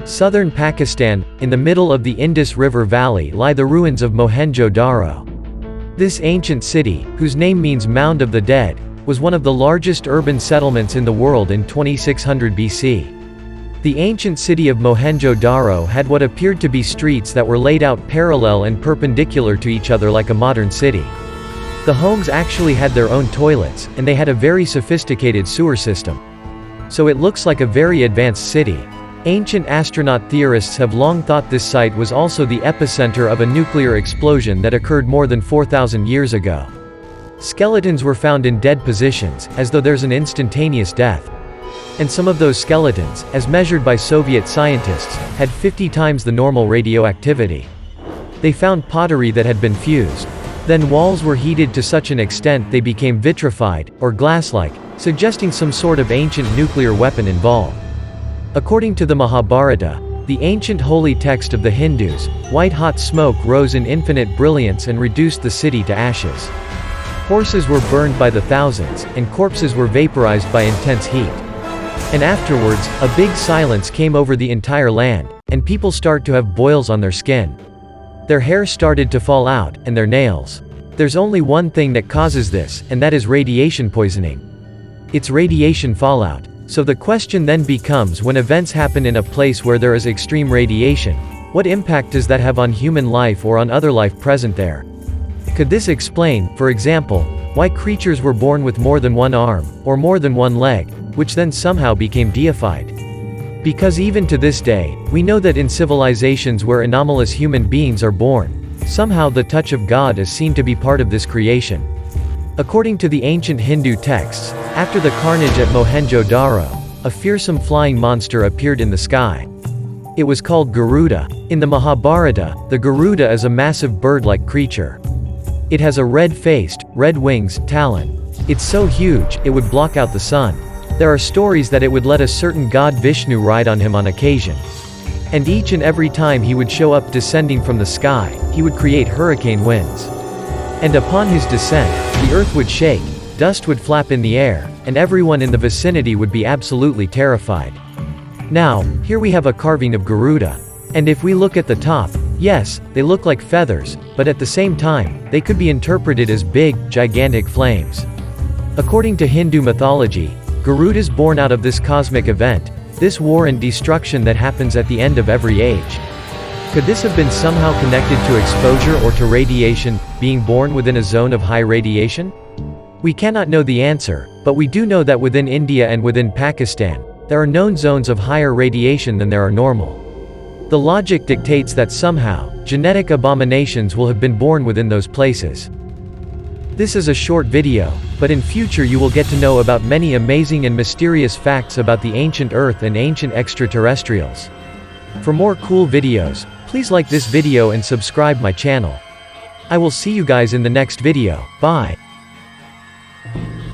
Southern Pakistan, in the middle of the Indus River Valley lie the ruins of Mohenjo Daro. This ancient city, whose name means Mound of the Dead, was one of the largest urban settlements in the world in 2600 BC. The ancient city of Mohenjo Daro had what appeared to be streets that were laid out parallel and perpendicular to each other like a modern city. The homes actually had their own toilets, and they had a very sophisticated sewer system. So it looks like a very advanced city. Ancient astronaut theorists have long thought this site was also the epicenter of a nuclear explosion that occurred more than 4,000 years ago. Skeletons were found in dead positions, as though there's an instantaneous death. And some of those skeletons, as measured by Soviet scientists, had 50 times the normal radioactivity. They found pottery that had been fused. Then walls were heated to such an extent they became vitrified, or glass-like, suggesting some sort of ancient nuclear weapon involved. According to the Mahabharata, the ancient holy text of the Hindus, white-hot smoke rose in infinite brilliance and reduced the city to ashes. Horses were burned by the thousands, and corpses were vaporized by intense heat. And afterwards, a big silence came over the entire land, and people start to have boils on their skin. Their hair started to fall out, and their nails. There's only one thing that causes this, and that is radiation poisoning. It's radiation fallout. So the question then becomes, when events happen in a place where there is extreme radiation, what impact does that have on human life or on other life present there? Could this explain, for example, why creatures were born with more than one arm, or more than one leg, which then somehow became deified? Because even to this day, we know that in civilizations where anomalous human beings are born, somehow the touch of God is seen to be part of this creation. According to the ancient Hindu texts, after the carnage at Mohenjo Daro, a fearsome flying monster appeared in the sky. It was called Garuda. In the Mahabharata, the Garuda is a massive bird-like creature. It has a red-faced, red wings, talon. It's so huge, it would block out the sun. There are stories that it would let a certain god Vishnu ride on him on occasion. And each and every time he would show up descending from the sky, he would create hurricane winds. And upon his descent, the earth would shake, dust would flap in the air, and everyone in the vicinity would be absolutely terrified. Now, here we have a carving of Garuda. And if we look at the top, yes, they look like feathers, but at the same time, they could be interpreted as big, gigantic flames. According to Hindu mythology, Garuda is born out of this cosmic event, this war and destruction that happens at the end of every age. Could this have been somehow connected to exposure or to radiation, being born within a zone of high radiation? We cannot know the answer, but we do know that within India and within Pakistan, there are known zones of higher radiation than there are normal. The logic dictates that somehow, genetic abominations will have been born within those places. This is a short video, but in future you will get to know about many amazing and mysterious facts about the ancient Earth and ancient extraterrestrials. For more cool videos, please like this video and subscribe my channel. I will see you guys in the next video. Bye.